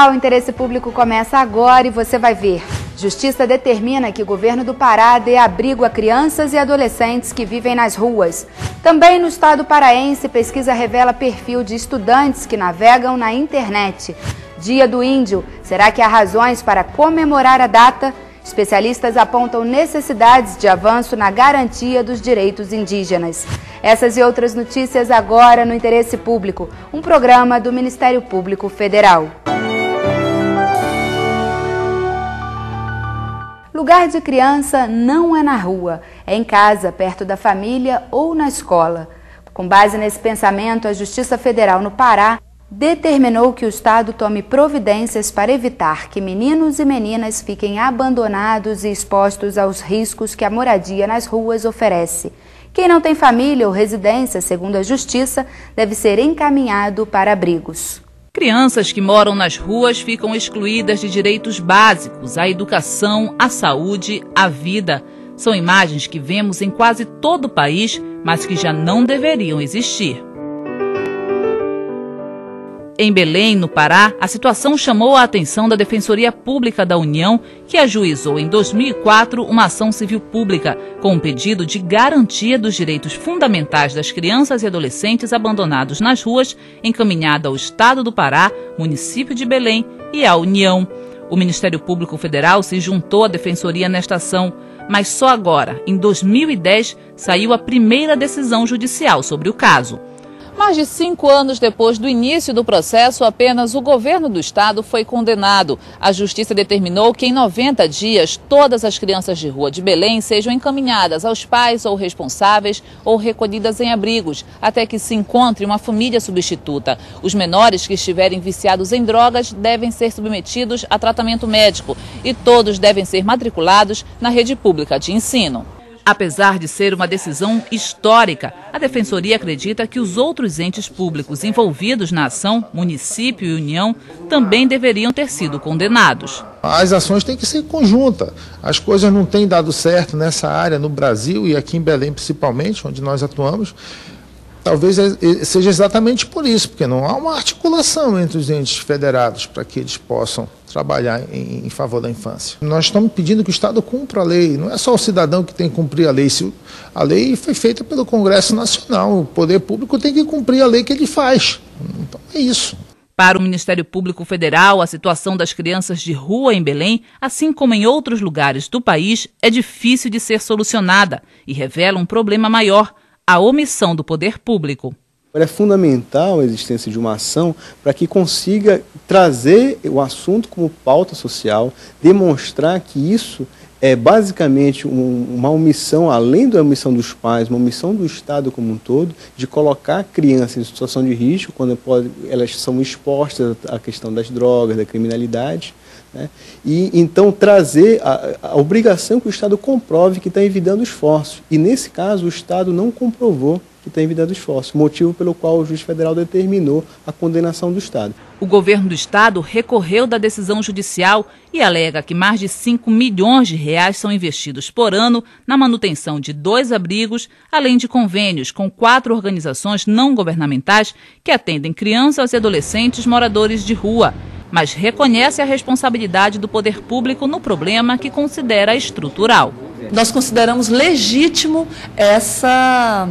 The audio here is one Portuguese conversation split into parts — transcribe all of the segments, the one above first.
Olá, o Interesse Público começa agora e você vai ver. Justiça determina que o governo do Pará dê abrigo a crianças e adolescentes que vivem nas ruas. Também no estado paraense, pesquisa revela perfil de estudantes que navegam na internet. Dia do Índio. Será que há razões para comemorar a data? Especialistas apontam necessidades de avanço na garantia dos direitos indígenas. Essas e outras notícias agora no Interesse Público, um programa do Ministério Público Federal. Lugar de criança não é na rua, é em casa, perto da família ou na escola. Com base nesse pensamento, a Justiça Federal no Pará determinou que o Estado tome providências para evitar que meninos e meninas fiquem abandonados e expostos aos riscos que a moradia nas ruas oferece. Quem não tem família ou residência, segundo a Justiça, deve ser encaminhado para abrigos. Crianças que moram nas ruas ficam excluídas de direitos básicos, à educação, à saúde, à vida. São imagens que vemos em quase todo o país, mas que já não deveriam existir. Em Belém, no Pará, a situação chamou a atenção da Defensoria Pública da União, que ajuizou em 2004 uma ação civil pública com um pedido de garantia dos direitos fundamentais das crianças e adolescentes abandonados nas ruas, encaminhada ao Estado do Pará, município de Belém e à União. O Ministério Público Federal se juntou à Defensoria nesta ação, mas só agora, em 2010, saiu a primeira decisão judicial sobre o caso. Mais de 5 anos depois do início do processo, apenas o governo do estado foi condenado. A justiça determinou que em 90 dias todas as crianças de rua de Belém sejam encaminhadas aos pais ou responsáveis ou recolhidas em abrigos, até que se encontre uma família substituta. Os menores que estiverem viciados em drogas devem ser submetidos a tratamento médico e todos devem ser matriculados na rede pública de ensino. Apesar de ser uma decisão histórica, a Defensoria acredita que os outros entes públicos envolvidos na ação, município e União, também deveriam ter sido condenados. As ações têm que ser conjuntas. As coisas não têm dado certo nessa área, no Brasil e aqui em Belém principalmente, onde nós atuamos. Talvez seja exatamente por isso, porque não há uma articulação entre os entes federados para que eles possam trabalhar em favor da infância. Nós estamos pedindo que o Estado cumpra a lei, não é só o cidadão que tem que cumprir a lei. A lei foi feita pelo Congresso Nacional, o poder público tem que cumprir a lei que ele faz. Então é isso. Para o Ministério Público Federal, a situação das crianças de rua em Belém, assim como em outros lugares do país, é difícil de ser solucionada e revela um problema maior: a omissão do poder público. É fundamental a existência de uma ação para que consiga trazer o assunto como pauta social, demonstrar que isso é basicamente uma omissão, além da omissão dos pais, uma omissão do Estado como um todo, de colocar crianças em situação de risco, quando elas são expostas à questão das drogas, da criminalidade, né? E então trazer a obrigação que o Estado comprove que está evitando esforços. E nesse caso o Estado não comprovou que está evitando esforços, motivo pelo qual o juiz federal determinou a condenação do Estado. O governo do estado recorreu da decisão judicial e alega que mais de 5 milhões de reais são investidos por ano na manutenção de 2 abrigos, além de convênios com 4 organizações não governamentais que atendem crianças e adolescentes moradores de rua, mas reconhece a responsabilidade do poder público no problema que considera estrutural. Nós consideramos legítimo essa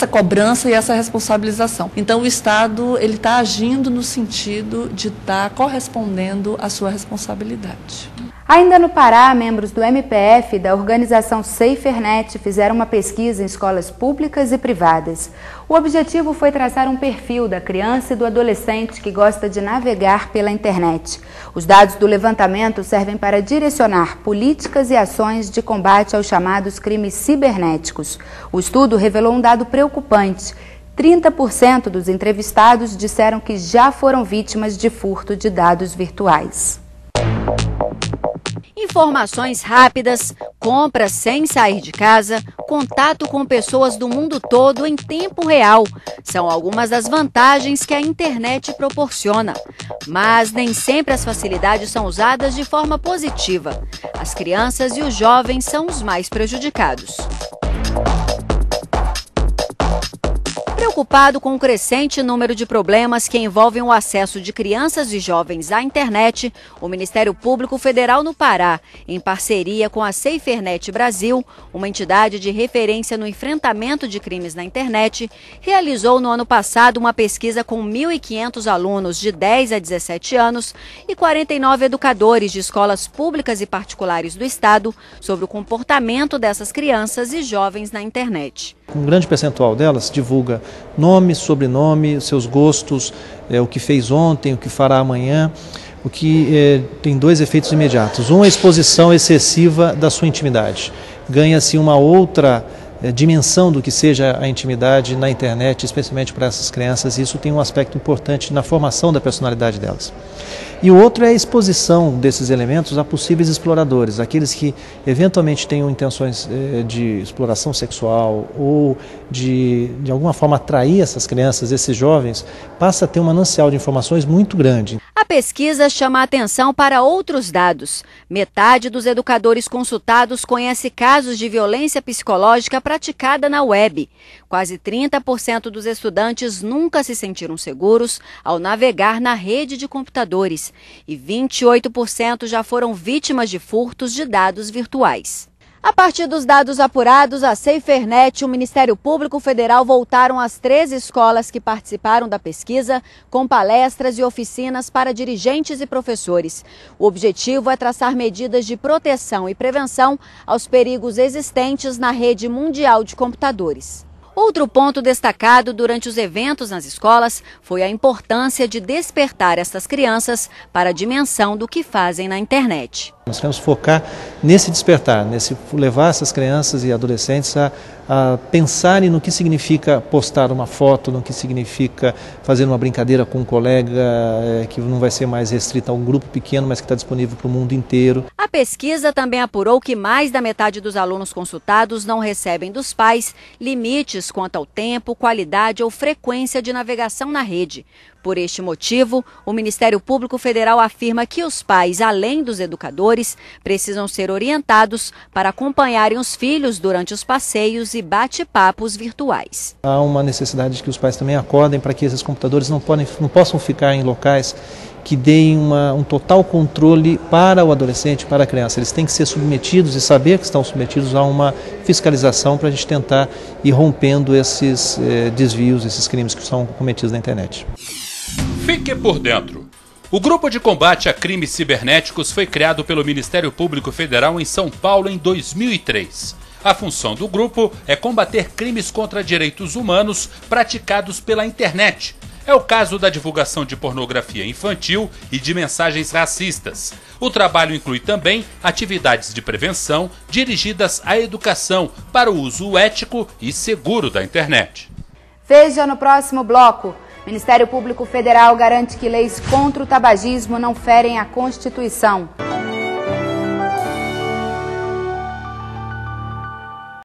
cobrança e essa responsabilização. Então o Estado ele está agindo no sentido de estar correspondendo à sua responsabilidade. Ainda no Pará, membros do MPF e da organização SaferNet fizeram uma pesquisa em escolas públicas e privadas. O objetivo foi traçar um perfil da criança e do adolescente que gosta de navegar pela internet. Os dados do levantamento servem para direcionar políticas e ações de combate aos chamados crimes cibernéticos. O estudo revelou um dado preocupante: 30% dos entrevistados disseram que já foram vítimas de furto de dados virtuais. Informações rápidas, compras sem sair de casa, contato com pessoas do mundo todo em tempo real. São algumas das vantagens que a internet proporciona. Mas nem sempre as facilidades são usadas de forma positiva. As crianças e os jovens são os mais prejudicados. Preocupado com o crescente número de problemas que envolvem o acesso de crianças e jovens à internet, o Ministério Público Federal no Pará, em parceria com a SaferNet Brasil, uma entidade de referência no enfrentamento de crimes na internet, realizou no ano passado uma pesquisa com 1.500 alunos de 10 a 17 anos e 49 educadores de escolas públicas e particulares do estado sobre o comportamento dessas crianças e jovens na internet. Um grande percentual delas divulga nome, sobrenome, seus gostos, o que fez ontem, o que fará amanhã, o que tem dois efeitos imediatos. Um, a exposição excessiva da sua intimidade. Ganha-se uma outra dimensão do que seja a intimidade na internet, especialmente para essas crianças, e isso tem um aspecto importante na formação da personalidade delas. E o outro é a exposição desses elementos a possíveis exploradores, aqueles que eventualmente tenham intenções de exploração sexual ou de alguma forma atrair essas crianças, esses jovens, passa a ter um manancial de informações muito grande. A pesquisa chama a atenção para outros dados. Metade dos educadores consultados conhece casos de violência psicológica praticada na web. Quase 30% dos estudantes nunca se sentiram seguros ao navegar na rede de computadores e 28% já foram vítimas de furtos de dados virtuais. A partir dos dados apurados, a SaferNet e o Ministério Público Federal voltaram às 13 escolas que participaram da pesquisa, com palestras e oficinas para dirigentes e professores. O objetivo é traçar medidas de proteção e prevenção aos perigos existentes na rede mundial de computadores. Outro ponto destacado durante os eventos nas escolas foi a importância de despertar essas crianças para a dimensão do que fazem na internet. Nós queremos focar nesse despertar, nesse levar essas crianças e adolescentes a pensarem no que significa postar uma foto, no que significa fazer uma brincadeira com um colega, que não vai ser mais restrita a um grupo pequeno, mas que está disponível para o mundo inteiro. A pesquisa também apurou que mais da metade dos alunos consultados não recebem dos pais limites quanto ao tempo, qualidade ou frequência de navegação na rede. Por este motivo, o Ministério Público Federal afirma que os pais, além dos educadores, precisam ser orientados para acompanharem os filhos durante os passeios e bate-papos virtuais. Há uma necessidade de que os pais também acordem para que esses computadores não possam ficar em locais que deem um total controle para o adolescente, para a criança. Eles têm que ser submetidos e saber que estão submetidos a uma fiscalização para a gente tentar ir rompendo esses desvios, esses crimes que são cometidos na internet. Fique por dentro. O Grupo de Combate a Crimes Cibernéticos foi criado pelo Ministério Público Federal em São Paulo em 2003. A função do grupo é combater crimes contra direitos humanos praticados pela internet. É o caso da divulgação de pornografia infantil e de mensagens racistas. O trabalho inclui também atividades de prevenção dirigidas à educação para o uso ético e seguro da internet. Veja no próximo bloco. O Ministério Público Federal garante que leis contra o tabagismo não ferem a Constituição.